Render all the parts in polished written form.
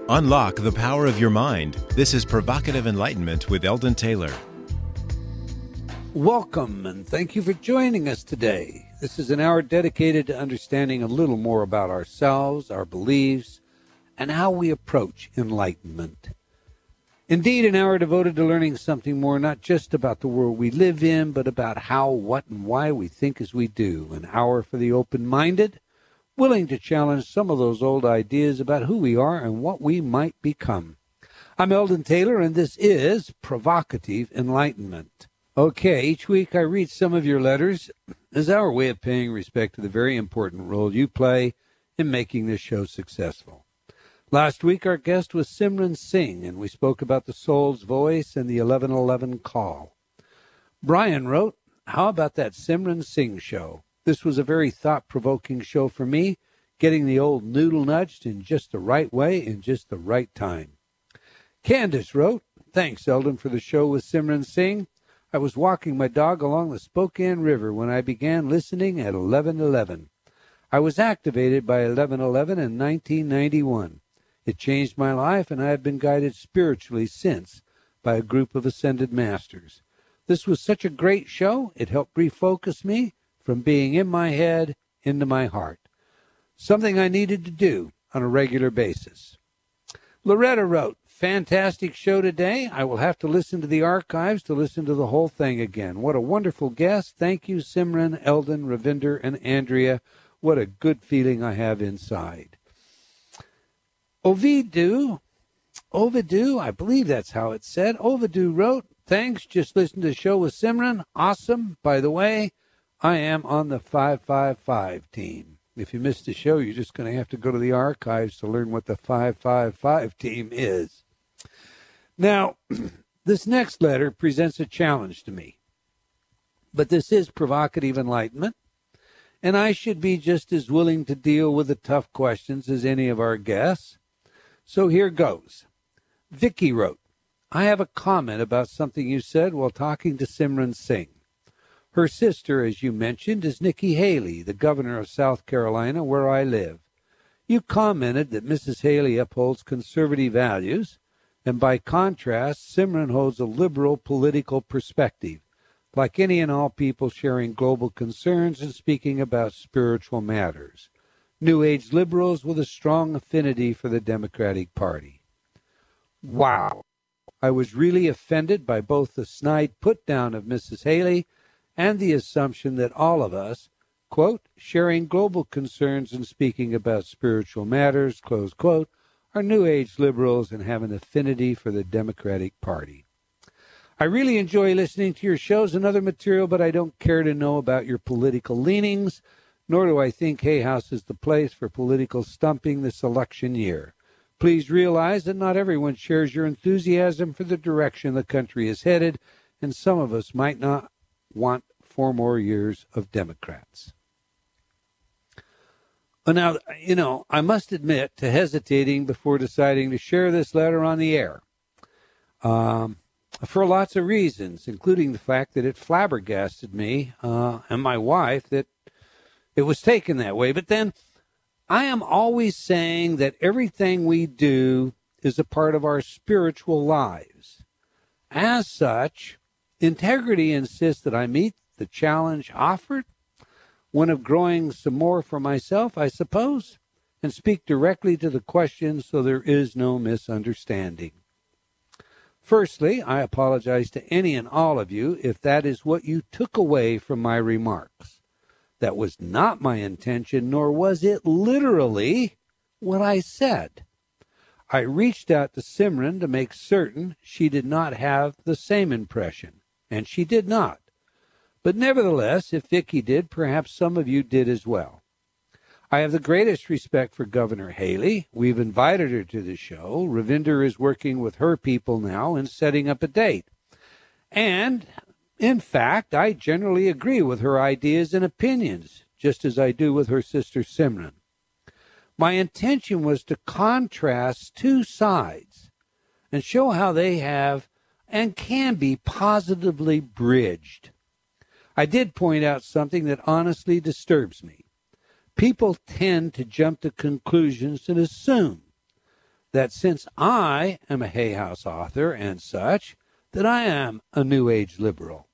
Unlock the power of your mind. This is Provocative Enlightenment with Eldon Taylor. Welcome, and thank you for joining us today. This is an hour dedicated to understanding a little more about ourselves, our beliefs, and how we approach enlightenment. Indeed, an hour devoted to learning something more, not just about the world we live in, but about how, what, and why we think as we do. An hour for the open-minded, willing to challenge some of those old ideas about who we are and what we might become. I'm Eldon Taylor, and this is Provocative Enlightenment. Okay, each week I read some of your letters as our way of paying respect to the very important role you play in making this show successful. Last week our guest was Simran Singh, and we spoke about the soul's voice and the 1111 call. Brian wrote, "How about that Simran Singh show? This was a very thought-provoking show for me, getting the old noodle nudged in just the right way in just the right time." Candace wrote, "Thanks, Eldon, for the show with Simran Singh. I was walking my dog along the Spokane River when I began listening at 1111. I was activated by 1111 in 1991. It changed my life, and I have been guided spiritually since by a group of ascended masters. This was such a great show, it helped refocus me from being in my head into my heart. Something I needed to do on a regular basis." Loretta wrote, "Fantastic show today. I will have to listen to the archives to listen to the whole thing again. What a wonderful guest. Thank you, Simran, Eldon, Ravinder, and Andrea. What a good feeling I have inside." Ovidu, I believe that's how it's said. Ovidu wrote, "Thanks, just listened to the show with Simran. Awesome. By the way, I am on the 555 team. If you missed the show, you're just going to have to go to the archives to learn what the 555 team is." Now, this next letter presents a challenge to me. But this is Provocative Enlightenment, and I should be just as willing to deal with the tough questions as any of our guests. So here goes. Vicky wrote, "I have a comment about something you said while talking to Simran Singh. Her sister, as you mentioned, is Nikki Haley, the governor of South Carolina, where I live. You commented that Mrs. Haley upholds conservative values, and by contrast, Simran holds a liberal political perspective, like any and all people sharing global concerns and speaking about spiritual matters. New Age liberals with a strong affinity for the Democratic Party." Wow. I was really offended by both the snide put-down of Mrs. Haley and the assumption that all of us, quote, sharing global concerns and speaking about spiritual matters, close quote, are New Age liberals and have an affinity for the Democratic Party. I really enjoy listening to your shows and other material, but I don't care to know about your political leanings, nor do I think Hay House is the place for political stumping this election year. Please realize that not everyone shares your enthusiasm for the direction the country is headed, and some of us might not want 4 more years of Democrats. Now, I must admit to hesitating before deciding to share this letter on the air. For lots of reasons, including the fact that it flabbergasted me and my wife that it was taken that way. But then I am always saying that everything we do is a part of our spiritual lives. As such, integrity insists that I meet the challenge offered, one of growing some more for myself, I suppose, and speak directly to the question so there is no misunderstanding. Firstly, I apologize to any and all of you if that is what you took away from my remarks. That was not my intention, nor was it literally what I said. I reached out to Simran to make certain she did not have the same impression, and she did not. But nevertheless, if Vicky did, perhaps some of you did as well. I have the greatest respect for Governor Haley. We've invited her to the show. Ravinder is working with her people now and setting up a date. And, in fact, I generally agree with her ideas and opinions, just as I do with her sister Simran. My intention was to contrast two sides and show how they have and can be positively bridged. I did point out something that honestly disturbs me. People tend to jump to conclusions and assume that since I am a Hay House author and such, that I am a New Age liberal.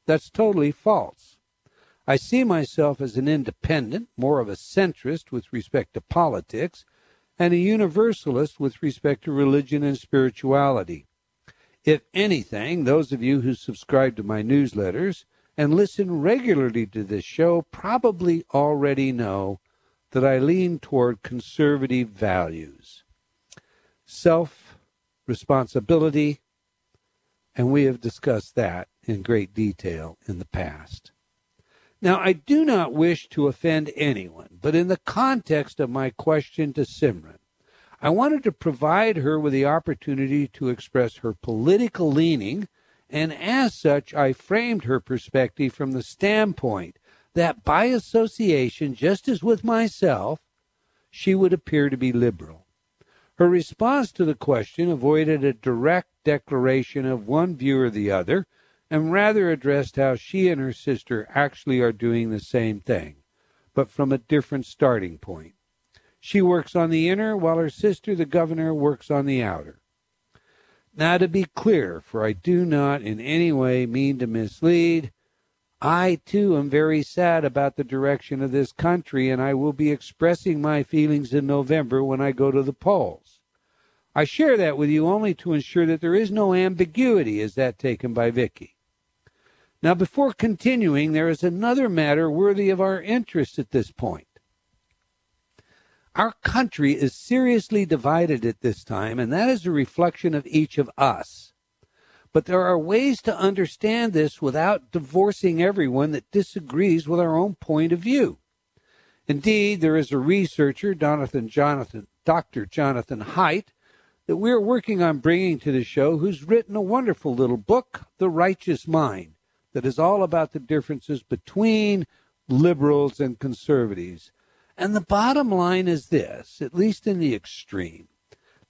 That's totally false. I see myself as an independent, more of a centrist with respect to politics, and a universalist with respect to religion and spirituality. If anything, those of you who subscribe to my newsletters and listen regularly to this show probably already know that I lean toward conservative values, self-responsibility, and we have discussed that in great detail in the past. Now, I do not wish to offend anyone, but in the context of my question to Simran, I wanted to provide her with the opportunity to express her political leaning, and as such, I framed her perspective from the standpoint that by association, just as with myself, she would appear to be liberal. Her response to the question avoided a direct declaration of one view or the other, and rather addressed how she and her sister actually are doing the same thing, but from a different starting point. She works on the inner, while her sister, the governor, works on the outer. Now, to be clear, for I do not in any way mean to mislead, I, too, am very sad about the direction of this country, and I will be expressing my feelings in November when I go to the polls. I share that with you only to ensure that there is no ambiguity as that taken by Vicky. Now, before continuing, there is another matter worthy of our interest at this point. Our country is seriously divided at this time, and that is a reflection of each of us. But there are ways to understand this without divorcing everyone that disagrees with our own point of view. Indeed, there is a researcher, Dr. Jonathan Haidt, that we're working on bringing to the show, who's written a wonderful little book, The Righteous Mind, that is all about the differences between liberals and conservatives. And the bottom line is this, at least in the extreme.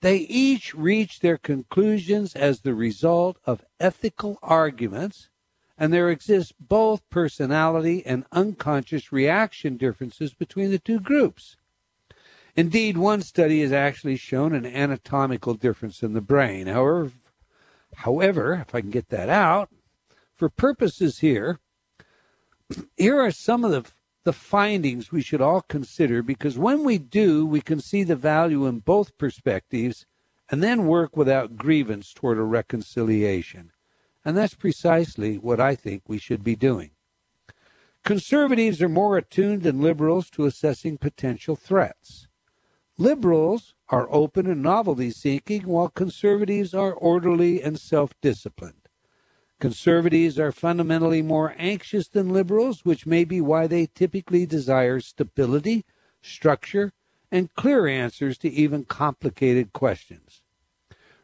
They each reach their conclusions as the result of ethical arguments, and there exists both personality and unconscious reaction differences between the two groups. Indeed, one study has actually shown an anatomical difference in the brain. However, if I can get that out, for purposes here are some of the findings we should all consider, because when we do, we can see the value in both perspectives and then work without grievance toward a reconciliation. And that's precisely what I think we should be doing. Conservatives are more attuned than liberals to assessing potential threats. Liberals are open and novelty-seeking, while conservatives are orderly and self-disciplined. Conservatives are fundamentally more anxious than liberals, which may be why they typically desire stability, structure, and clear answers to even complicated questions.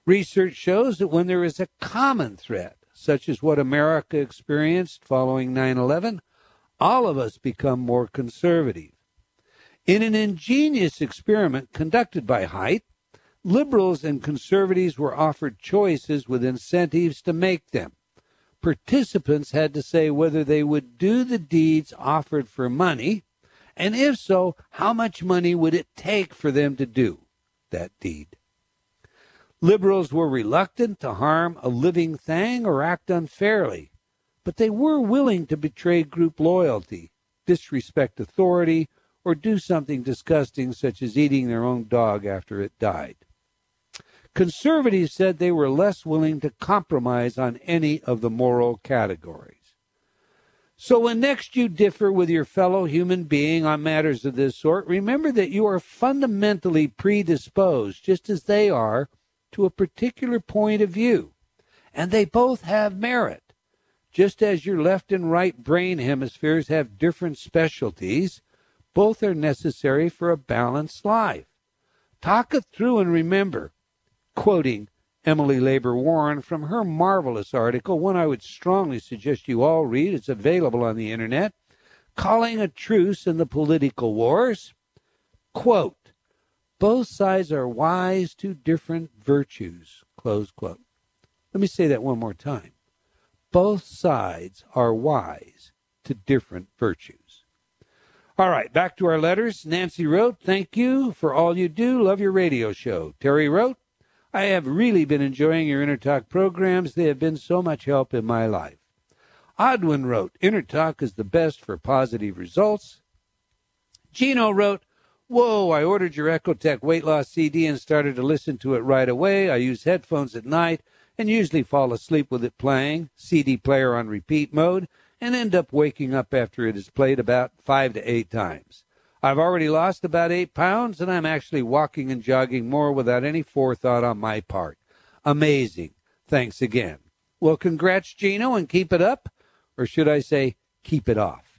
Research shows that when there is a common threat, such as what America experienced following 9/11, all of us become more conservative. In an ingenious experiment conducted by Haidt, liberals and conservatives were offered choices with incentives to make them. Participants had to say whether they would do the deeds offered for money, and if so, how much money would it take for them to do that deed. Liberals were reluctant to harm a living thing or act unfairly, but they were willing to betray group loyalty, disrespect authority, or do something disgusting such as eating their own dog after it died. Conservatives said they were less willing to compromise on any of the moral categories. So when next you differ with your fellow human being on matters of this sort, remember that you are fundamentally predisposed, just as they are, to a particular point of view, and they both have merit. Just as your left and right brain hemispheres have different specialties, both are necessary for a balanced life. Talk it through and remember, quoting Emily Labor Warren from her marvelous article, one I would strongly suggest you all read, it's available on the internet, Calling a Truce in the Political Wars, quote, both sides are wise to different virtues, close quote. Let me say that one more time. Both sides are wise to different virtues. All right, back to our letters. Nancy wrote, "Thank you for all you do. Love your radio show." Terry wrote, "I have really been enjoying your InnerTalk programs. They have been so much help in my life." Odwin wrote, "InnerTalk is the best for positive results." Gino wrote, "Whoa, I ordered your Ecotech weight loss CD and started to listen to it right away. I use headphones at night and usually fall asleep with it playing, CD player on repeat mode, and end up waking up after it is played about 5 to 8 times. I've already lost about 8 pounds, and I'm actually walking and jogging more without any forethought on my part. Amazing. Thanks again." Well, congrats, Gino, and keep it up. Or should I say, keep it off.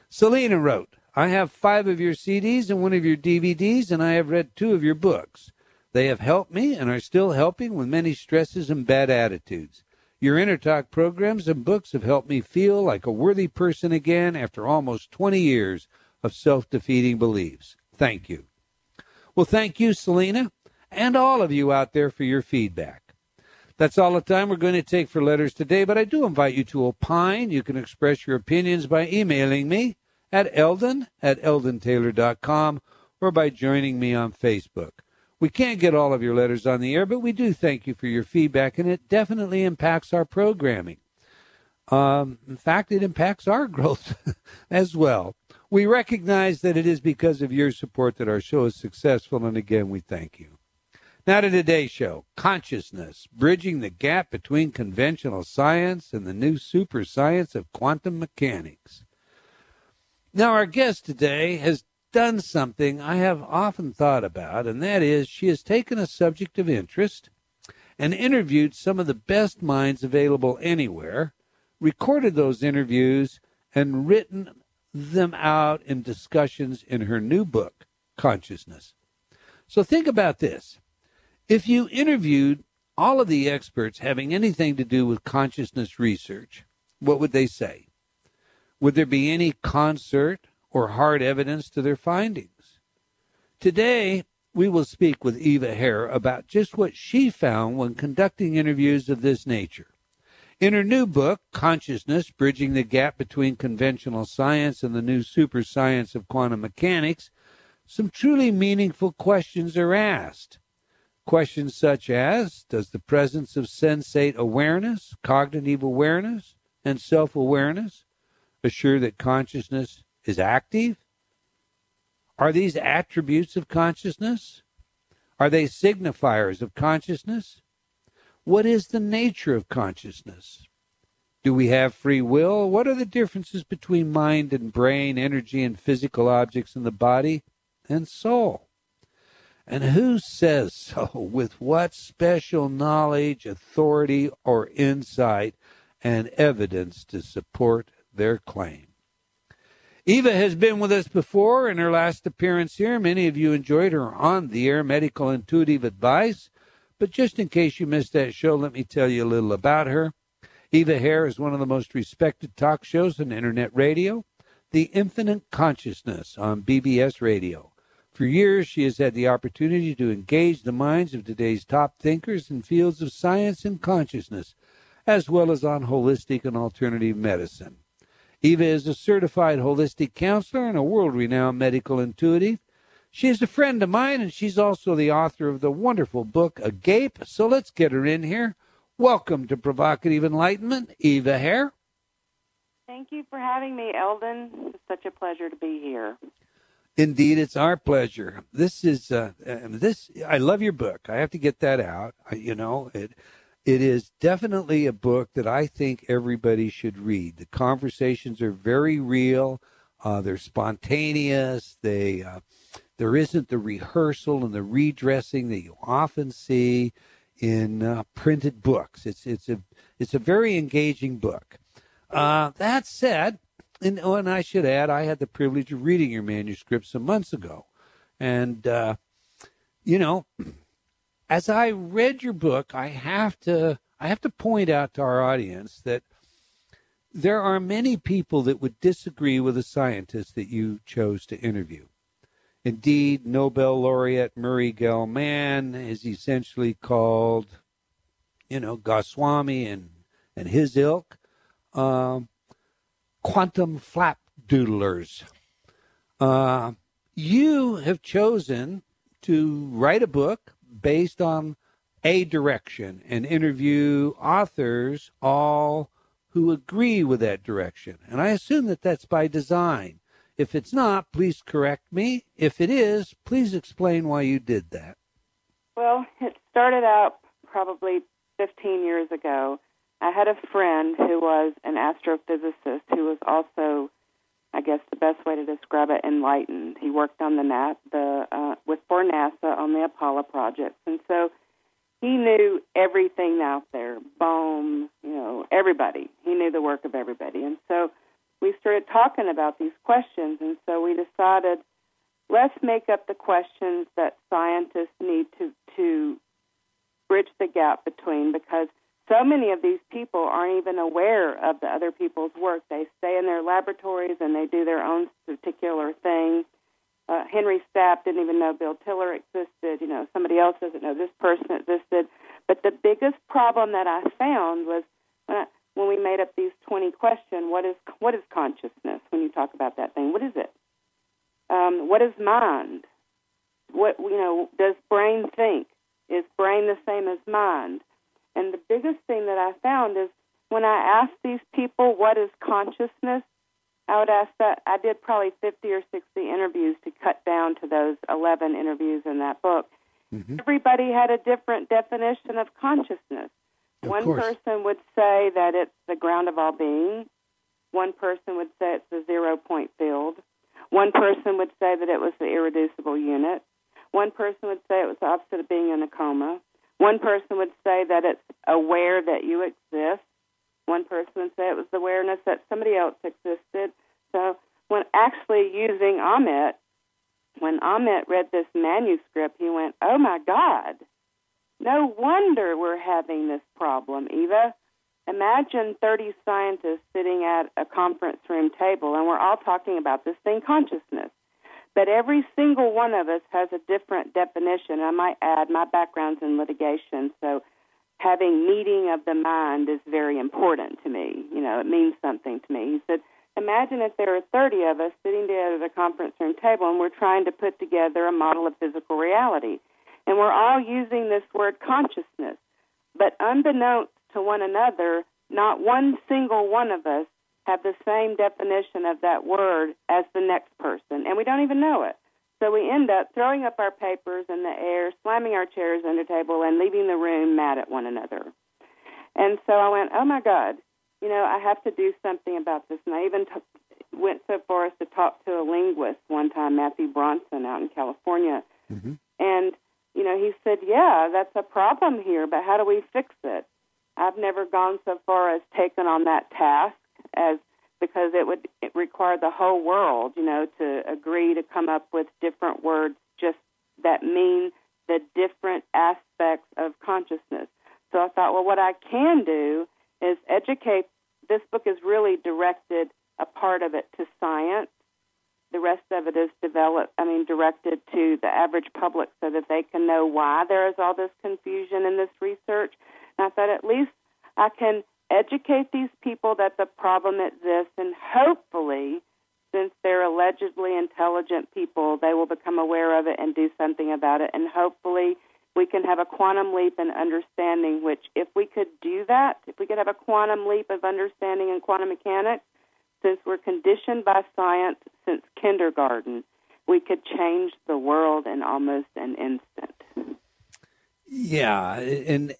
Selena wrote, "I have 5 of your CDs and 1 of your DVDs, and I have read 2 of your books. They have helped me and are still helping with many stresses and bad attitudes. Your InnerTalk programs and books have helped me feel like a worthy person again after almost 20 years of self-defeating beliefs. Thank you." Well, thank you, Selena, and all of you out there for your feedback. That's all the time we're going to take for letters today, but I do invite you to opine. You can express your opinions by emailing me at eldon@eldontaylor.com or by joining me on Facebook. We can't get all of your letters on the air, but we do thank you for your feedback, and it definitely impacts our programming. In fact, it impacts our growth as well. We recognize that it is because of your support that our show is successful, and again, we thank you. Now to today's show, consciousness, bridging the gap between conventional science and the new super science of quantum mechanics. Now, our guest today has done something I have often thought about, and that is she has taken a subject of interest and interviewed some of the best minds available anywhere, recorded those interviews, and written them out in discussions in her new book, Consciousness. So think about this. If you interviewed all of the experts having anything to do with consciousness research, what would they say? Would there be any concert or hard evidence to their findings? Today, we will speak with Eva Herr about just what she found when conducting interviews of this nature. In her new book, Consciousness, Bridging the Gap Between Conventional Science and the New Super Science of Quantum Mechanics, some truly meaningful questions are asked. Questions such as, does the presence of sensate awareness, cognitive awareness, and self-awareness assure that consciousness is active? Are these attributes of consciousness? Are they signifiers of consciousness? What is the nature of consciousness? Do we have free will? What are the differences between mind and brain, energy and physical objects in the body, and soul? And who says so? With what special knowledge, authority, or insight and evidence to support their claim? Eva has been with us before in her last appearance here. Many of you enjoyed her on-the-air medical intuitive advice. But just in case you missed that show, let me tell you a little about her. Eva Herr is one of the most respected talk shows on internet radio, The Infinite Consciousness on BBS Radio. For years, she has had the opportunity to engage the minds of today's top thinkers in fields of science and consciousness, as well as on holistic and alternative medicine. Eva is a certified holistic counselor and a world-renowned medical intuitive. She is a friend of mine, and she's also the author of the wonderful book, Agape. So let's get her in here. Welcome to Provocative Enlightenment, Eva Herr. Thank you for having me, Eldon. It's such a pleasure to be here. Indeed, it's our pleasure. This is I love your book. I have to get that out. It is definitely a book that I think everybody should read. The conversations are very real. They're spontaneous. There isn't the rehearsal and the redressing that you often see in printed books. It's a very engaging book. That said, and I should add, I had the privilege of reading your manuscript some months ago. And, as I read your book, I have to point out to our audience that there are many people that would disagree with the scientist that you chose to interview. Indeed, Nobel laureate Murray Gell-Mann is essentially called, Goswami and his ilk, quantum flapdoodlers. You have chosen to write a book based on a direction and interview authors all who agree with that direction. And I assume that that's by design. If it's not, please correct me. If it is, please explain why you did that. Well, it started out probably 15 years ago. I had a friend who was an astrophysicist who was also, I guess the best way to describe it, enlightened. He worked on for NASA on the Apollo projects, and so he knew everything out there, Bohm, everybody. He knew the work of everybody, and so we started talking about these questions, and so we decided, let's make up the questions that scientists need to bridge the gap between, because so many of these people aren't even aware of the other people's work. They stay in their laboratories and they do their own particular thing. Henry Stapp didn't even know Bill Tiller existed. Somebody else doesn't know this person existed. But the biggest problem that I found was when we made up these 20 questions, what is consciousness when you talk about that thing? What is it? What is mind? What does brain think? Is brain the same as mind? And the biggest thing that I found is when I asked these people, what is consciousness, I would ask that. I did probably 50 or 60 interviews to cut down to those 11 interviews in that book. Mm-hmm. Everybody had a different definition of consciousness. One person would say that it's the ground of all being. One person would say it's the 0-point field. One person would say that it was the irreducible unit. One person would say it was the opposite of being in a coma. One person would say that it's aware that you exist. One person would say it was the awareness that somebody else existed. So when actually using Amit, when Amit read this manuscript, he went, oh, my God, no wonder we're having this problem, Eva. Imagine 30 scientists sitting at a conference room table, and we're all talking about this thing, consciousness. But every single one of us has a different definition. I might add, my background's in litigation, so having meeting of the mind is very important to me. It means something to me. He said, imagine if there are 30 of us sitting together at a conference room table, and we're trying to put together a model of physical reality. And we're all using this word consciousness. But unbeknownst to one another, not one single one of us have the same definition of that word as the next person, and we don't even know it. So we end up throwing up our papers in the air, slamming our chairs under the table, and leaving the room mad at one another. And so I went, oh, my God, I have to do something about this. And I even went so far as to talk to a linguist one time, Matthew Bronson, out in California. Mm-hmm. And, he said, yeah, that's a problem here, but how do we fix it? I've never gone so far as taken on that task, because it would require the whole world, to agree to come up with different words just that mean the different aspects of consciousness. So I thought, well, what I can do is educate. This book is really directed, a part of it, to science. The rest of it is directed to the average public so that they can know why there is all this confusion in this research. And I thought at least I can educate these people that the problem exists, and hopefully, since they're allegedly intelligent people, they will become aware of it and do something about it. And hopefully we can have a quantum leap in understanding, which if we could do that, if we could have a quantum leap of understanding in quantum mechanics, since we're conditioned by science since kindergarten, we could change the world in almost an instant. Yeah, and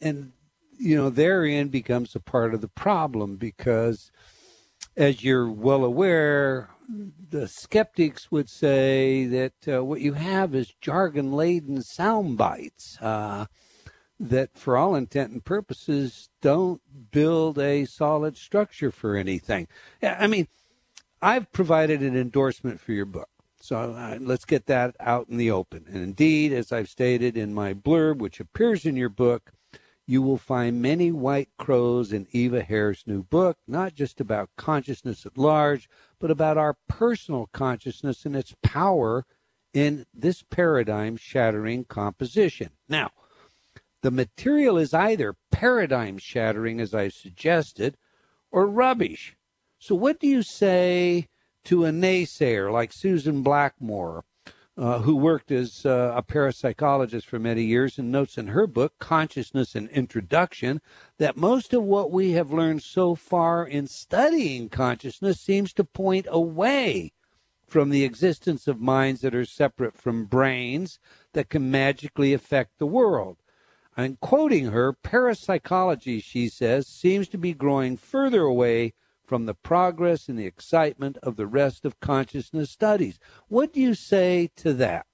therein becomes a part of the problem, because as you're well aware, the skeptics would say that what you have is jargon-laden sound bites that, for all intent and purposes, don't build a solid structure for anything. I mean, I've provided an endorsement for your book, so let's get that out in the open. And indeed, as I've stated in my blurb, which appears in your book, you will find many white crows in Eva Herr's new book, not just about consciousness at large, but about our personal consciousness and its power in this paradigm-shattering composition. Now, the material is either paradigm-shattering, as I've suggested, or rubbish. So what do you say to a naysayer like Susan Blackmore, who worked as a parapsychologist for many years and notes in her book, Consciousness and Introduction, that most of what we have learned so far in studying consciousness seems to point away from the existence of minds that are separate from brains that can magically affect the world. And quoting her, parapsychology, she says, seems to be growing further away from the progress and the excitement of the rest of consciousness studies. What do you say to that?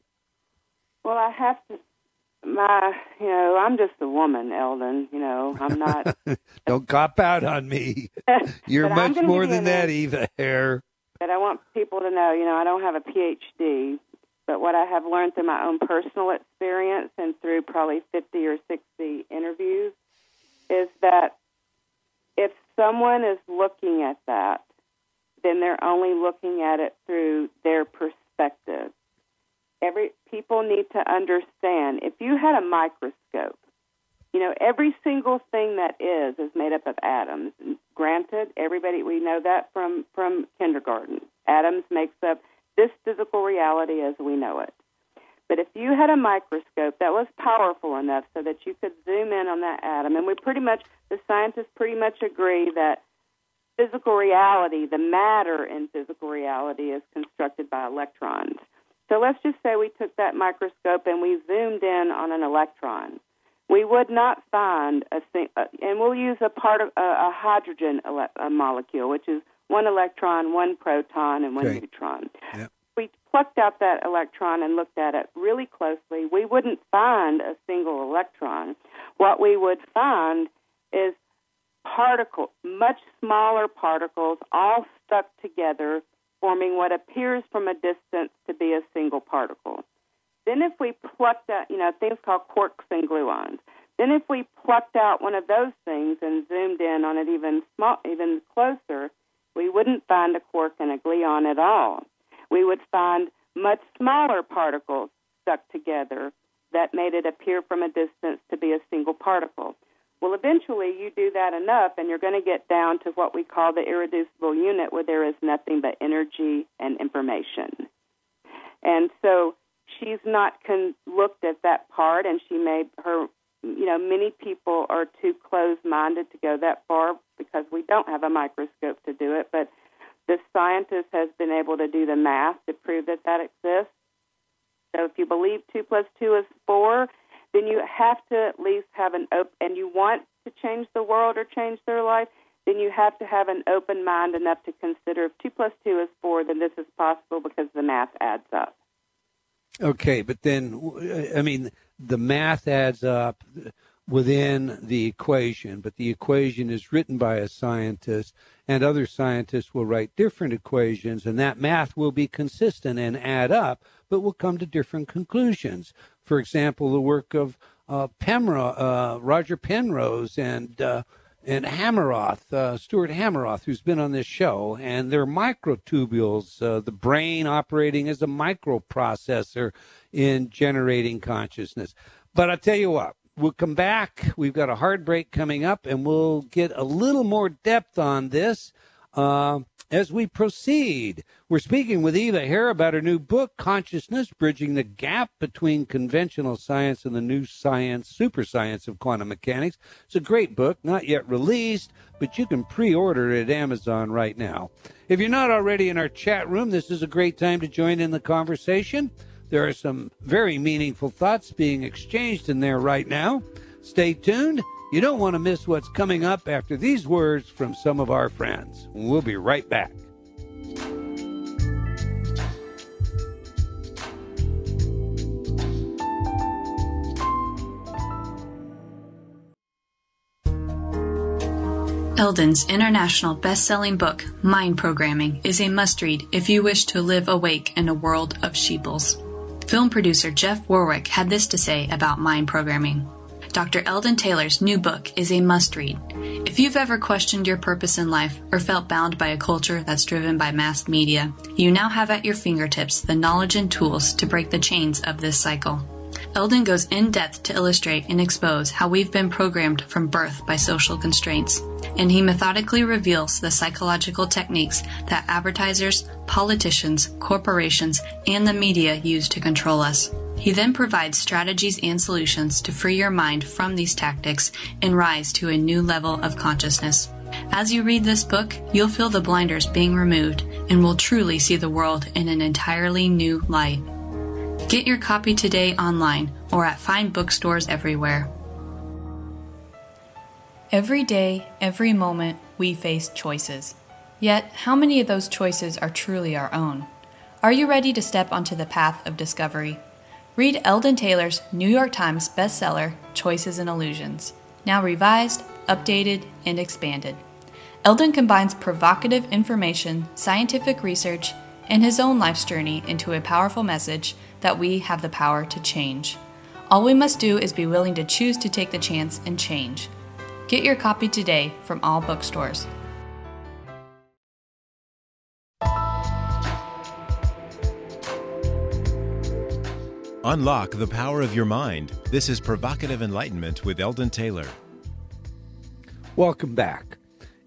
Well, I have to, I'm just a woman, Eldon, I'm not. Don't cop out on me. You're much more than that, Eva Herr. But I want people to know, I don't have a PhD, but what I have learned through my own personal experience and through probably 50 or 60 interviews is that if someone is looking at that, then they're only looking at it through their perspective. People need to understand, if you had a microscope, every single thing that is made up of atoms. Granted, we know that from kindergarten. Atoms makes up this physical reality as we know it. But if you had a microscope that was powerful enough so that you could zoom in on that atom, and the scientists pretty much agree that physical reality, the matter in physical reality, is constructed by electrons. So let's just say we took that microscope and we zoomed in on an electron. We would not find and we'll use a hydrogen molecule, which is one electron, one proton, and one neutron. Yep. If we plucked out that electron and looked at it really closely, we wouldn't find a single electron. What we would find is particles, much smaller particles, all stuck together, forming what appears from a distance to be a single particle. Then if we plucked out, things called quarks and gluons. Then if we plucked out one of those things and zoomed in on it even closer, we wouldn't find a quark and a gluon at all. We would find much smaller particles stuck together that made it appear from a distance to be a single particle. Well, eventually you do that enough, and you're going to get down to what we call the irreducible unit, where there is nothing but energy and information. And so she's not looked at that part, and many people are too closed-minded to go that far because we don't have a microscope to do it, but the scientist has been able to do the math to prove that exists. So if you believe 2 + 2 is 4, then you have to at least have and you want to change the world or change their life, then you have to have an open mind enough to consider if 2 + 2 is 4, then this is possible because the math adds up. Okay, but then, the math adds up within the equation, but the equation is written by a scientist, and other scientists will write different equations, and that math will be consistent and add up, but will come to different conclusions. For example, the work of Roger Penrose and Stuart Hameroth, who's been on this show, and they're microtubules, the brain operating as a microprocessor in generating consciousness. But I'll tell you what, we'll come back. We've got a hard break coming up, and we'll get a little more depth on this as we proceed. We're speaking with Eva Herr about her new book, Consciousness, Bridging the Gap Between Conventional Science and the New Science, Super Science of Quantum Mechanics. It's a great book, not yet released, but you can pre-order it at Amazon right now. If you're not already in our chat room, this is a great time to join in the conversation. There are some very meaningful thoughts being exchanged in there right now. Stay tuned. You don't want to miss what's coming up after these words from some of our friends. We'll be right back. Eldon's international best-selling book, Mind Programming, is a must-read if you wish to live awake in a world of sheeples. Film producer Jeff Warwick had this to say about mind programming. Dr. Eldon Taylor's new book is a must-read. If you've ever questioned your purpose in life or felt bound by a culture that's driven by mass media, you now have at your fingertips the knowledge and tools to break the chains of this cycle. Eldon goes in depth to illustrate and expose how we've been programmed from birth by social constraints, and he methodically reveals the psychological techniques that advertisers, politicians, corporations, and the media use to control us. He then provides strategies and solutions to free your mind from these tactics and rise to a new level of consciousness. As you read this book, you'll feel the blinders being removed and will truly see the world in an entirely new light. Get your copy today online or at fine bookstores everywhere. Every day, every moment, we face choices. Yet, how many of those choices are truly our own? Are you ready to step onto the path of discovery? Read Eldon Taylor's New York Times bestseller, Choices and Illusions, now revised, updated, and expanded. Eldon combines provocative information, scientific research, and his own life's journey into a powerful message that we have the power to change. All we must do is be willing to choose to take the chance and change. Get your copy today from all bookstores. Unlock the power of your mind. This is Provocative Enlightenment with Eldon Taylor. Welcome back.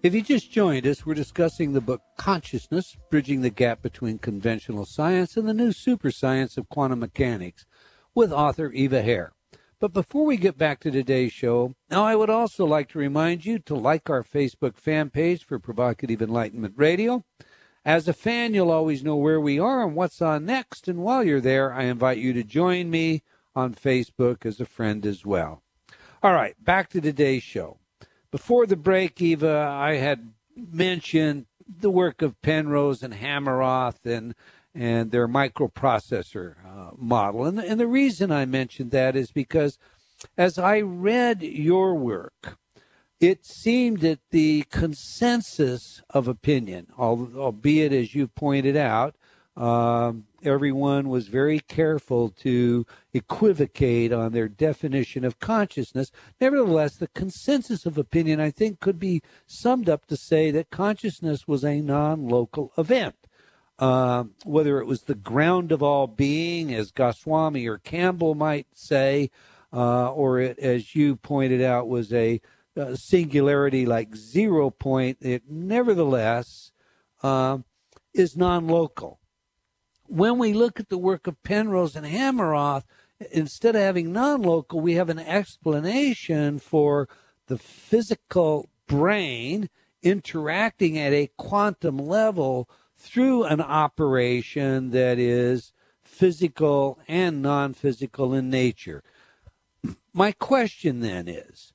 If you just joined us, we're discussing the book Consciousness, Bridging the Gap Between Conventional Science and the New Super Science of Quantum Mechanics, with author Eva Herr. But before we get back to today's show, now I would also like to remind you to like our Facebook fan page for Provocative Enlightenment Radio. As a fan, you'll always know where we are and what's on next. And while you're there, I invite you to join me on Facebook as a friend as well. All right, back to today's show. Before the break, Eva, I had mentioned the work of Penrose and Hameroff and their microprocessor model. And the reason I mentioned that is because as I read your work, it seemed that the consensus of opinion, albeit as you pointed out, everyone was very careful to equivocate on their definition of consciousness. Nevertheless, the consensus of opinion, I think, could be summed up to say that consciousness was a non-local event. Whether it was the ground of all being, as Goswami or Campbell might say, or it, as you pointed out, was a singularity like 0 point, it nevertheless is non-local. When we look at the work of Penrose and Hameroff, instead of having non-local, we have an explanation for the physical brain interacting at a quantum level through an operation that is physical and non-physical in nature. My question then is,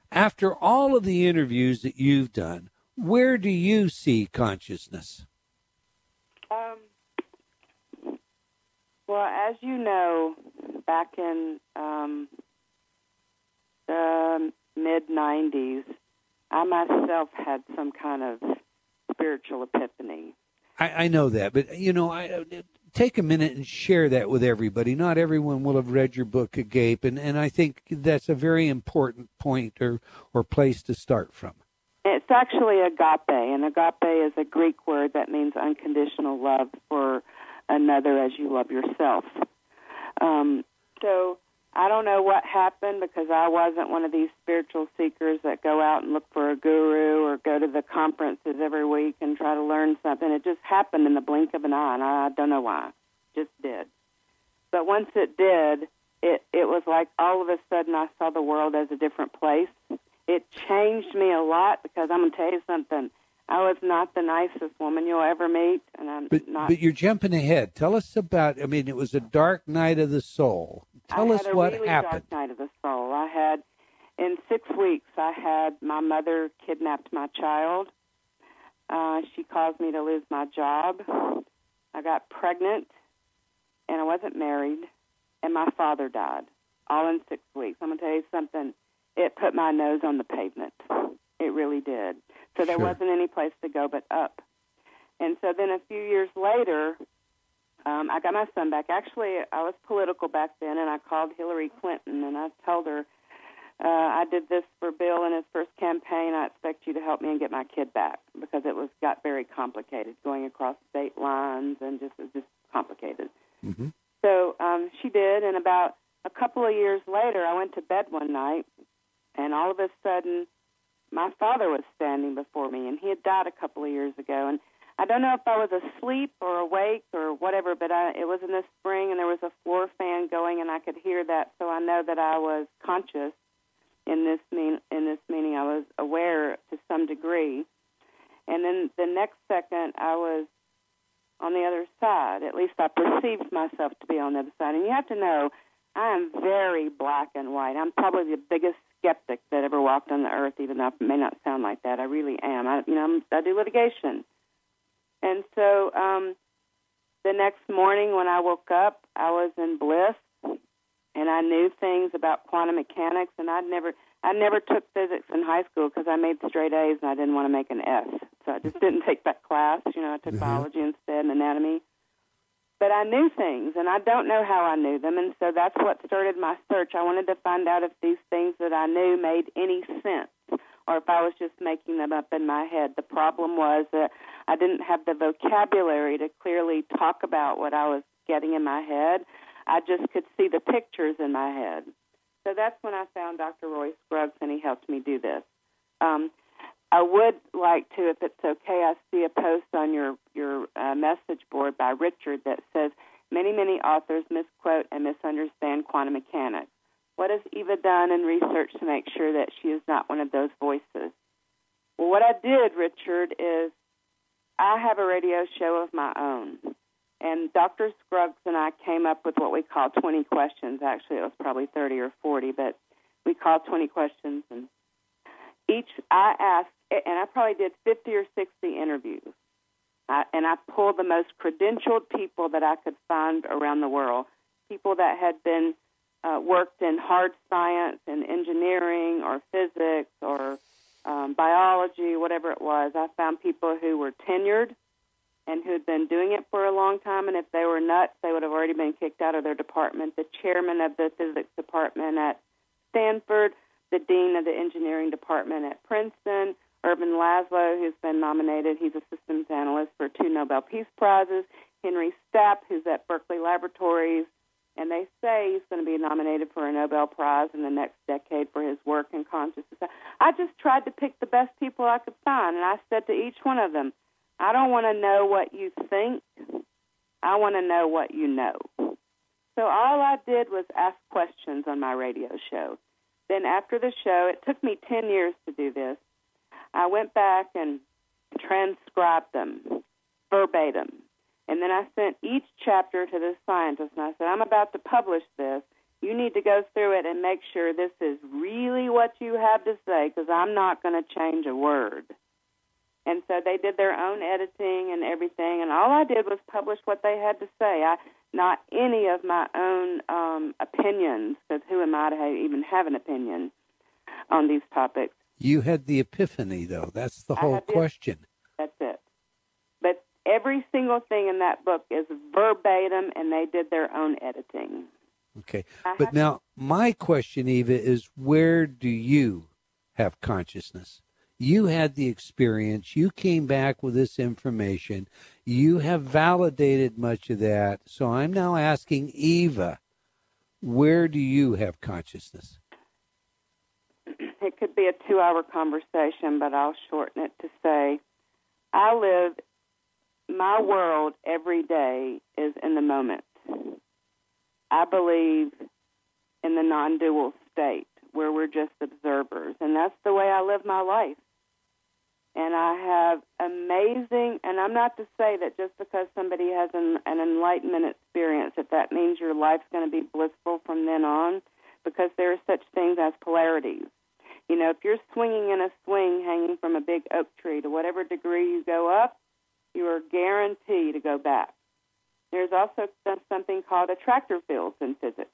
after all of the interviews that you've done, where do you see consciousness? Well, as you know, back in the mid-'90s, I myself had some kind of spiritual epiphany. I know that, but, take a minute and share that with everybody. Not everyone will have read your book, Agape, and I think that's a very important point or place to start from. It's actually agape, and agape is a Greek word that means unconditional love for another as you love yourself. So I don't know what happened, because I wasn't one of these spiritual seekers that go out and look for a guru or go to the conferences every week and try to learn something. It just happened in the blink of an eye, and I don't know why. It just did. But once it did, it was like all of a sudden I saw the world as a different place. It changed me a lot, because I'm going to tell you something. I was not the nicest woman you'll ever meet, and I'm not. But you're jumping ahead. Tell us about, it was a dark night of the soul. Tell us what happened. I had a really dark night of the soul. In 6 weeks, my mother kidnapped my child. She caused me to lose my job. I got pregnant, and I wasn't married, and my father died, all in 6 weeks. I'm going to tell you something. It put my nose on the pavement. It really did. So there wasn't any place to go but up. And so then a few years later, I got my son back. Actually, I was political back then, and I called Hillary Clinton, and I told her, I did this for Bill in his first campaign. I expect you to help me and get my kid back, because it got very complicated going across state lines, and it was just complicated. Mm-hmm. So she did, and about a couple of years later, I went to bed one night, and all of a sudden, my father was standing before me, and he had died a couple of years ago. And I don't know if I was asleep or awake or whatever, but it was in the spring, and there was a floor fan going, and I could hear that, so I know that I was conscious. In this meaning, I was aware to some degree. And then the next second, I was on the other side. At least I perceived myself to be on the other side. And you have to know, I am very black and white. I'm probably the biggest skeptic that ever walked on the earth, even though it may not sound like that. I really am. I do litigation. And so the next morning when I woke up, I was in bliss, and I knew things about quantum mechanics, and I never took physics in high school because I made straight A's and I didn't want to make an F. So I just didn't take that class. I took biology instead and anatomy. But I knew things, and I don't know how I knew them, and so that's what started my search. I wanted to find out if these things that I knew made any sense or if I was just making them up in my head. The problem was that I didn't have the vocabulary to clearly talk about what I was getting in my head. I just could see the pictures in my head. So that's when I found Dr. Roy Scruggs, and he helped me do this. I would like to, if it's okay, I see a post on your message board by Richard that says, many authors misquote and misunderstand quantum mechanics. What has Eva done in research to make sure that she is not one of those voices? Well, what I did, Richard, is I have a radio show of my own. And Dr. Scruggs and I came up with what we call 20 questions. Actually, it was probably 30 or 40, but we called 20 questions. And I asked, and I probably did 50 or 60 interviews. And I pulled the most credentialed people that I could find around the world, people that had been worked in hard science and engineering or physics or biology, whatever it was. I found people who were tenured and who had been doing it for a long time, and if they were nuts, they would have already been kicked out of their department. The chairman of the physics department at Stanford, the dean of the engineering department at Princeton, Urban Laszlo, who's been nominated. He's a systems analyst for 2 Nobel Peace Prizes. Henry Stapp, who's at Berkeley Laboratories, and they say he's going to be nominated for a Nobel Prize in the next decade for his work in consciousness. I just tried to pick the best people I could find, and I said to each one of them, I don't want to know what you think. I want to know what you know. So all I did was ask questions on my radio show. Then after the show, it took me 10 years to do this, I went back and transcribed them verbatim. And then I sent each chapter to the scientist, and I said, I'm about to publish this. You need to go through it and make sure this is really what you have to say, because I'm not going to change a word. And so they did their own editing and everything, and all I did was publish what they had to say. Not any of my own opinions, because who am I to even have an opinion on these topics? You had the epiphany, though. That's the whole question. That's it. But every single thing in that book is verbatim, and they did their own editing. Okay. But now, my question, Eva, is where do you have consciousness? You had the experience. You came back with this information. You have validated much of that. So I'm now asking Eva, where do you have consciousness? It could be a 2-hour conversation, but I'll shorten it to say my world every day is in the moment. I believe in the non-dual state where we're just observers, and that's the way I live my life. And I have amazing, and I'm not to say that just because somebody has an enlightenment experience that means your life's going to be blissful from then on, because there are such things as polarities. You know, if you're swinging in a swing hanging from a big oak tree, to whatever degree you go up, you are guaranteed to go back. There's also something called attractor fields in physics.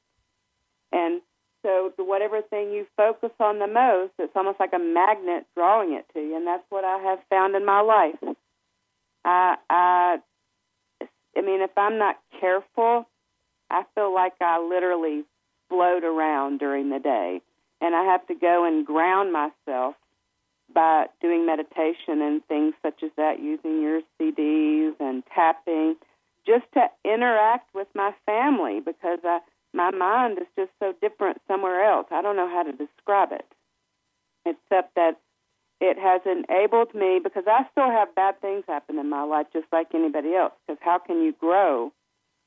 And so to whatever thing you focus on the most, it's almost like a magnet drawing it to you, and that's what I have found in my life. I mean, if I'm not careful, I feel like I literally float around during the day, and I have to go and ground myself by doing meditation and things such as that, using your CDs and tapping, just to interact with my family, because my mind is just so different somewhere else. I don't know how to describe it, except that it has enabled me, because I still have bad things happen in my life just like anybody else, because how can you grow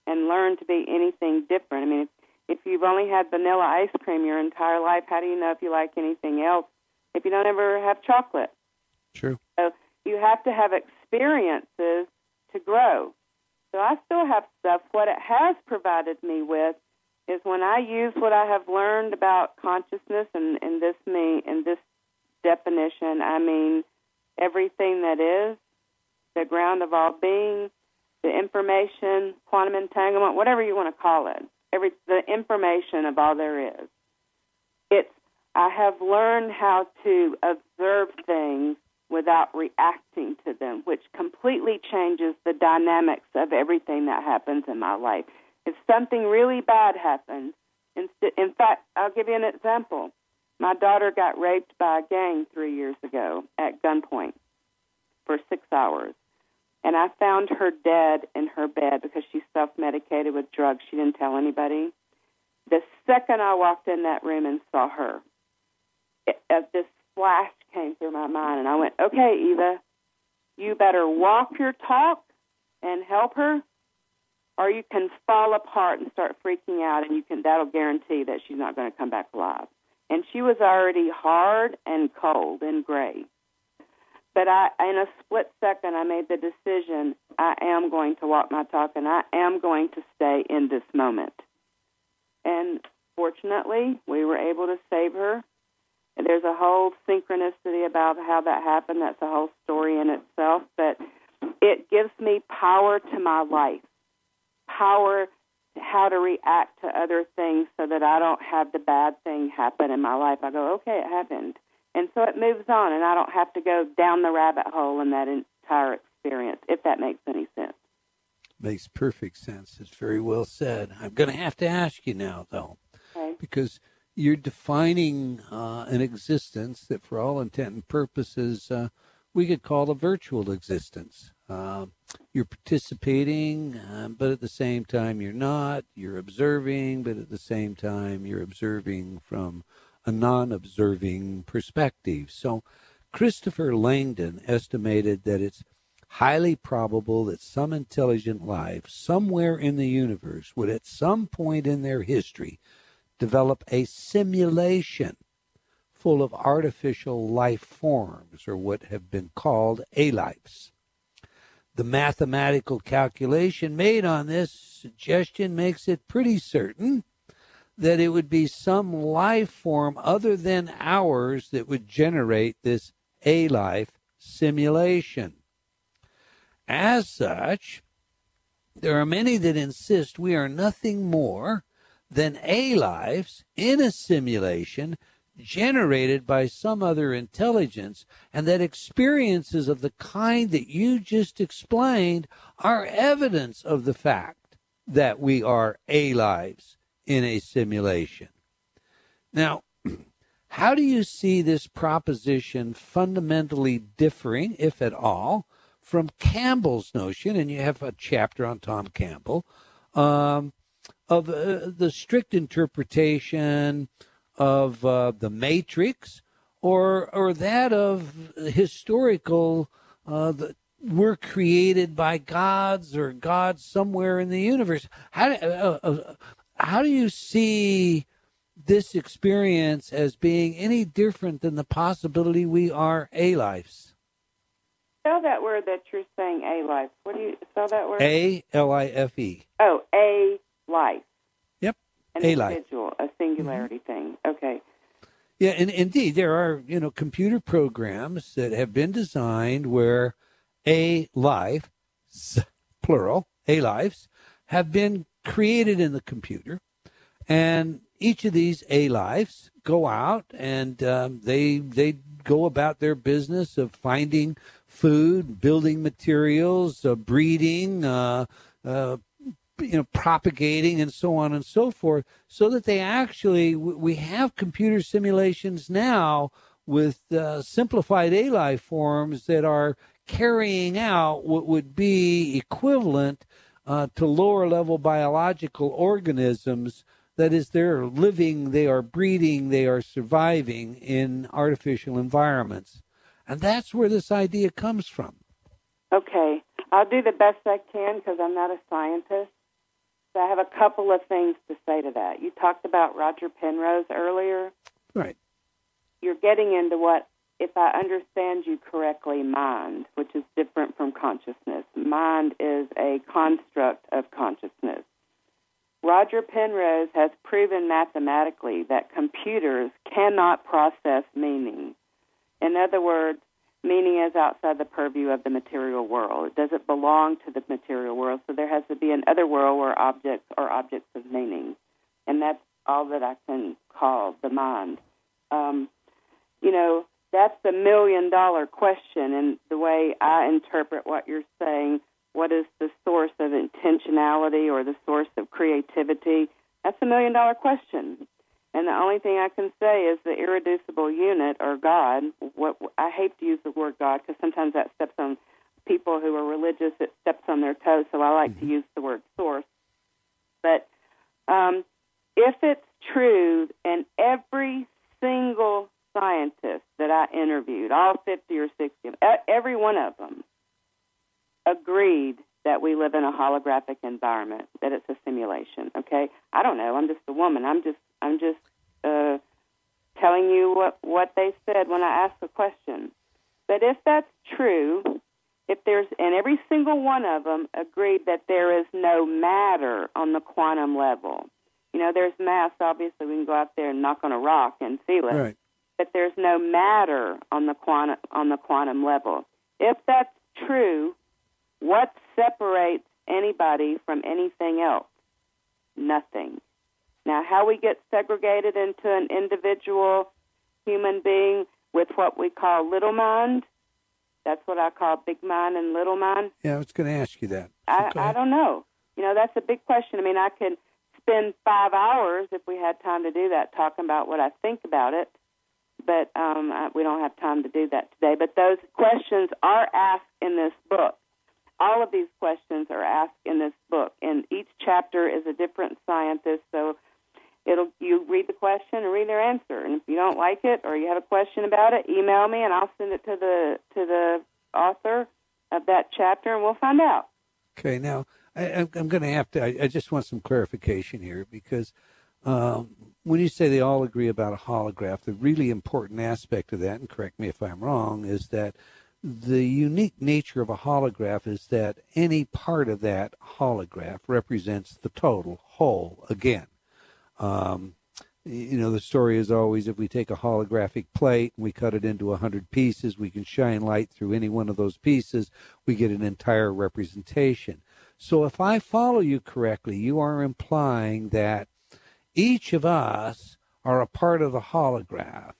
and learn to be anything different? I mean, if you've only had vanilla ice cream your entire life, how do you know if you like anything else if you don't ever have chocolate? True. So you have to have experiences to grow. So I still have stuff. What it has provided me with is when I use what I have learned about consciousness and this definition, I mean everything that is, the ground of all being, the information, quantum entanglement, whatever you want to call it, the information of all there is. I have learned how to observe things without reacting to them, which completely changes the dynamics of everything that happens in my life. If something really bad happens, in fact, I'll give you an example. My daughter got raped by a gang 3 years ago at gunpoint for 6 hours. And I found her dead in her bed because she self-medicated with drugs. She didn't tell anybody. The second I walked in that room and saw her, this flash came through my mind, and I went, okay, Eva, you better walk your talk and help her, or you can fall apart and start freaking out, and that'll guarantee that she's not going to come back alive. And she was already hard and cold and gray. But in a split second, I made the decision, I am going to walk my talk, and I am going to stay in this moment. And fortunately, we were able to save her. And there's a whole synchronicity about how that happened. That's a whole story in itself. But it gives me power to my life, power to how to react to other things so that I don't have the bad thing happen in my life. I go, okay, it happened. And so it moves on, and I don't have to go down the rabbit hole in that entire experience, if that makes any sense. Makes perfect sense. It's very well said. I'm going to have to ask you now, though, okay, because you're defining an existence that, for all intent and purposes, we could call a virtual existence. You're participating, but at the same time you're not. You're observing, but at the same time you're observing from a non-observing perspective. So Christopher Langdon estimated that it's highly probable that some intelligent life somewhere in the universe would at some point in their history develop a simulation full of artificial life forms, or what have been called A-lives. The mathematical calculation made on this suggestion makes it pretty certain that it would be some life form other than ours that would generate this A-life simulation. As such, there are many that insist we are nothing more than A-lives in a simulation generated by some other intelligence, and that experiences of the kind that you just explained are evidence of the fact that we are A-lives in a simulation. Now, how do you see this proposition fundamentally differing, if at all, from Campbell's notion, and you have a chapter on Tom Campbell, of the strict interpretation of the Matrix, or that of historical, we're created by gods or gods somewhere in the universe? How do you see this experience as being any different than the possibility we are A-lives? Spell that word that you're saying, A-life. What do you spell that word? A-L-I-F-E. Oh, A-life. Yep, An A-life. individual, a singularity thing. Okay. Yeah, and indeed, there are, computer programs that have been designed where A-life, plural, A-lives, have been created in the computer, and each of these A-lives go out and they go about their business of finding food, building materials, breeding, propagating, and so on and so forth, so that they actually, we have computer simulations now with simplified A-life forms that are carrying out what would be equivalent to lower level biological organisms That is, they're living, they are breeding, they are surviving in artificial environments. And that's where this idea comes from. Okay. I'll do the best I can because I'm not a scientist. So I have a couple of things to say to that. You talked about Roger Penrose earlier. Right. You're getting into what, if I understand you correctly, mind, which is different from consciousness. Mind is a construct of consciousness. Roger Penrose has proven mathematically that computers cannot process meaning. In other words, meaning is outside the purview of the material world. It doesn't belong to the material world, so there has to be another world where objects are objects of meaning. And that's all that I can call the mind. That's the million-dollar question, and the way I interpret what you're saying, what is the source of intentionality or the source of creativity, that's a million-dollar question. And the only thing I can say is the irreducible unit, or God. I hate to use the word God because sometimes that steps on people who are religious, it steps on their toes, so I like to use the word source. But if it's true, and every single scientists that I interviewed, all 50 or 60, every one of them agreed that we live in a holographic environment, that it's a simulation. Okay, I don't know. I'm just a woman. I'm just telling you what they said when I asked the question. But if that's true, and every single one of them agreed that there is no matter on the quantum level. There's mass. Obviously, we can go out there and knock on a rock and feel it. Right. But there's no matter on the quantum level. If that's true, what separates anybody from anything else? Nothing. Now, how we get segregated into an individual human being with what we call little mind, that's what I call big mind and little mind. Yeah, I was going to ask you that. I don't know. That's a big question. I mean, I could spend 5 hours, if we had time to do that, talking about what I think about it. But we don't have time to do that today. But those questions are asked in this book. All of these questions are asked in this book, and each chapter is a different scientist. So you read the question and read their answer. And if you don't like it or you have a question about it, email me, and I'll send it to the author of that chapter, and we'll find out. Okay. Now I'm going to have to. I just want some clarification here because. When you say they all agree about a holograph, the really important aspect of that, and correct me if I'm wrong, is that the unique nature of a holograph is that any part of that holograph represents the total whole again. The story is always if we take a holographic plate and we cut it into 100 pieces, we can shine light through any one of those pieces, we get an entire representation. So if I follow you correctly, you are implying that each of us are a part of the holograph,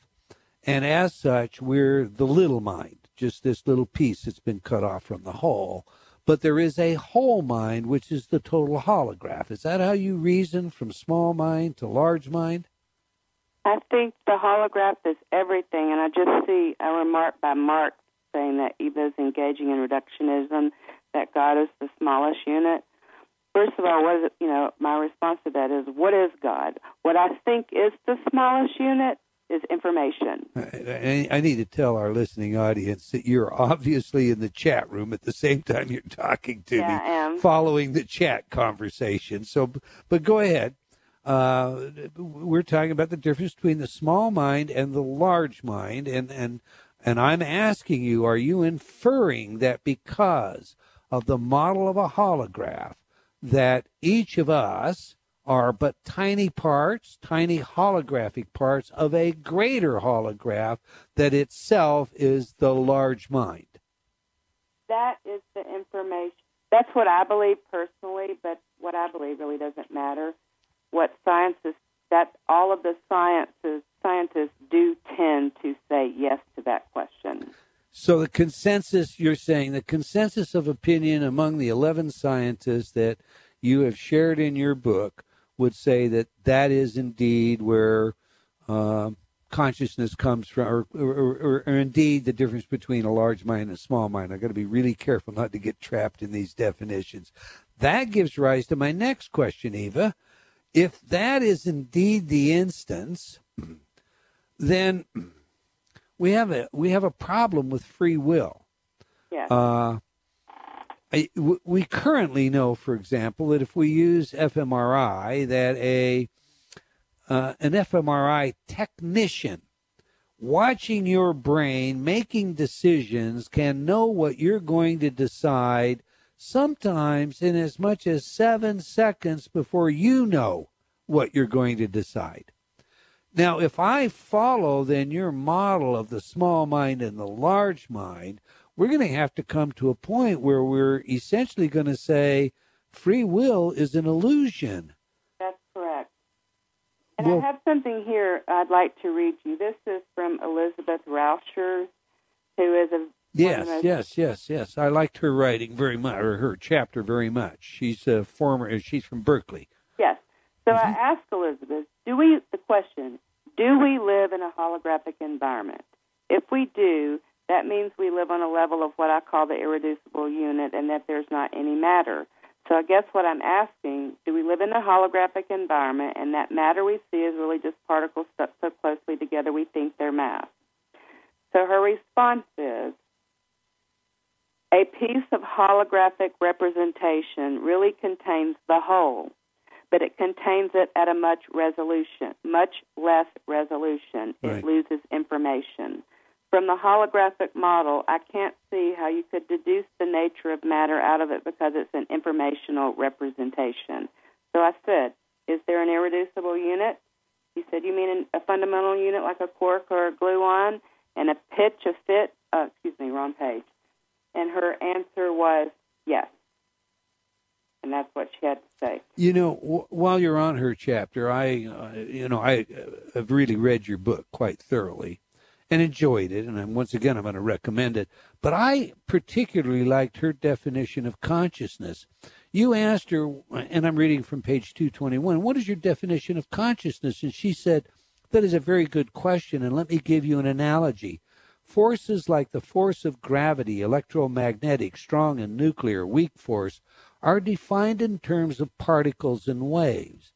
and as such, we're the little mind, just this little piece that's been cut off from the whole. But there is a whole mind, which is the total holograph. Is that how you reason from small mind to large mind? I think the holograph is everything, and I just see a remark by Marx saying that Eva is engaging in reductionism, that God is the smallest unit. First of all, my response to that is, what is God? What I think is the smallest unit is information. I need to tell our listening audience that you're obviously in the chat room at the same time you're talking to me, I am. Following the chat conversation. So, but go ahead. We're talking about the difference between the small mind and the large mind, and I'm asking you, are you inferring that because of the model of a holograph, that each of us are but tiny parts, tiny holographic parts of a greater holograph that itself is the large mind? That is the information. That's what I believe personally, but what I believe really doesn't matter. What all of the scientists do tend to say yes to that question. So the consensus, you're saying, the consensus of opinion among the 11 scientists that you have shared in your book would say that that is indeed where consciousness comes from, or indeed the difference between a large mind and a small mind. I've got to be really careful not to get trapped in these definitions. That gives rise to my next question, Eva. if that is indeed the instance, then we have a problem with free will. Yeah. We currently know, for example, that if we use fMRI, that an fMRI technician watching your brain, making decisions, can know what you're going to decide sometimes in as much as 7 seconds before you know what you're going to decide. Now, if I follow then your model of the small mind and the large mind, we're going to have to come to a point where we're essentially going to say free will is an illusion. That's correct. And I have something here I'd like to read you. This is from Elizabeth Rauscher, who is a... Yes. I liked her writing very much, or her chapter very much. She's she's from Berkeley. Yes. So I asked Elizabeth, do we live in a holographic environment? If we do, that means we live on a level of what I call the irreducible unit and that there's not any matter. So I guess what I'm asking, do we live in a holographic environment and that matter we see is really just particles stuck so closely together we think they're mass? So her response is, a piece of holographic representation really contains the whole, but it contains it at a much less resolution. Right. It loses information. From the holographic model, I can't see how you could deduce the nature of matter out of it because it's an informational representation. So I said, is there an irreducible unit? He said, you mean a fundamental unit like a quark or a gluon? And a pitch, a fit, wrong page. And her answer was yes. And that's what she had to say. You know, while you're on her chapter, I have really read your book quite thoroughly and enjoyed it. And I'm going to recommend it. But I particularly liked her definition of consciousness. You asked her, and I'm reading from page 221, what is your definition of consciousness? And she said, that is a very good question, and let me give you an analogy. Forces like the force of gravity, electromagnetic, strong and nuclear, weak force, are defined in terms of particles and waves.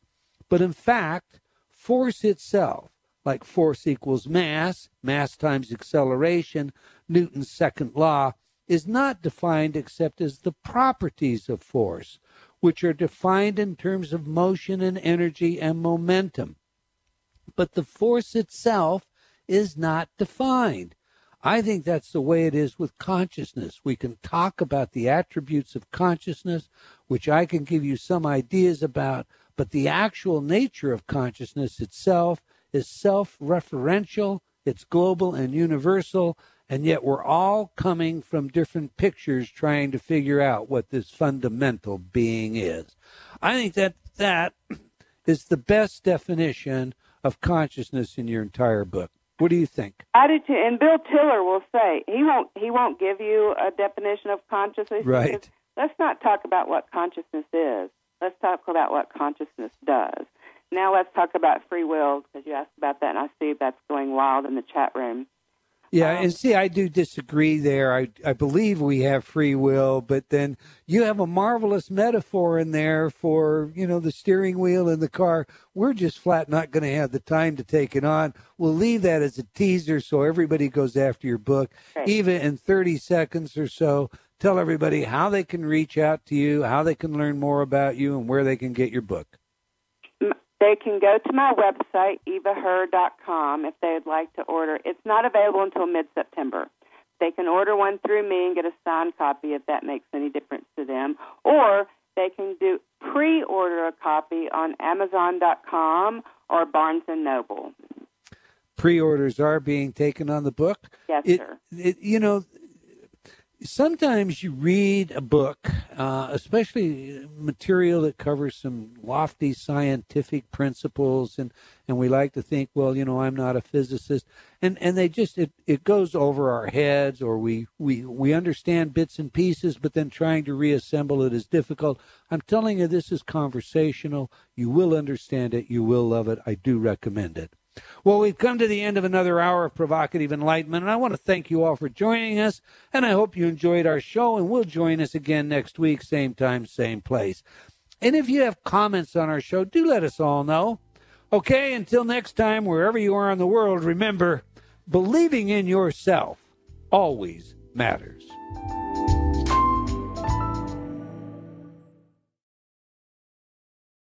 But in fact, force itself, like force equals mass, mass times acceleration, Newton's second law, is not defined except as the properties of force, which are defined in terms of motion and energy and momentum. But the force itself is not defined. I think that's the way it is with consciousness. We can talk about the attributes of consciousness, which I can give you some ideas about, but the actual nature of consciousness itself is self-referential, it's global and universal, and yet we're all coming from different pictures trying to figure out what this fundamental being is. I think that is the best definition of consciousness in your entire book. What do you think? I do too. And Bill Tiller will say he won't give you a definition of consciousness. Right. Let's not talk about what consciousness is. Let's talk about what consciousness does. Now let's talk about free will, because you asked about that, and I see that's going wild in the chat room. Yeah, and see, I do disagree there. I believe we have free will, but then you have a marvelous metaphor in there for, the steering wheel in the car. We're just flat not going to have the time to take it on. We'll leave that as a teaser so everybody goes after your book. Right. Even in 30 seconds or so, tell everybody how they can reach out to you, how they can learn more about you, and where they can get your book. They can go to my website, evaherr.com, if they would like to order. It's not available until mid-September. They can order one through me and get a signed copy if that makes any difference to them. Or they can pre-order a copy on Amazon.com or Barnes & Noble. Pre-orders are being taken on the book? Yes, sir. Sometimes you read a book, especially material that covers some lofty scientific principles, and we like to think, well, I'm not a physicist, and they just it goes over our heads, or we understand bits and pieces, but then trying to reassemble it is difficult. I'm telling you, this is conversational. You will understand it. You will love it. I do recommend it. Well, we've come to the end of another hour of provocative enlightenment, and I want to thank you all for joining us, and I hope you enjoyed our show, and will join us again next week, same time, same place. And if you have comments on our show, do let us all know. Okay, until next time, wherever you are in the world, remember, believing in yourself always matters.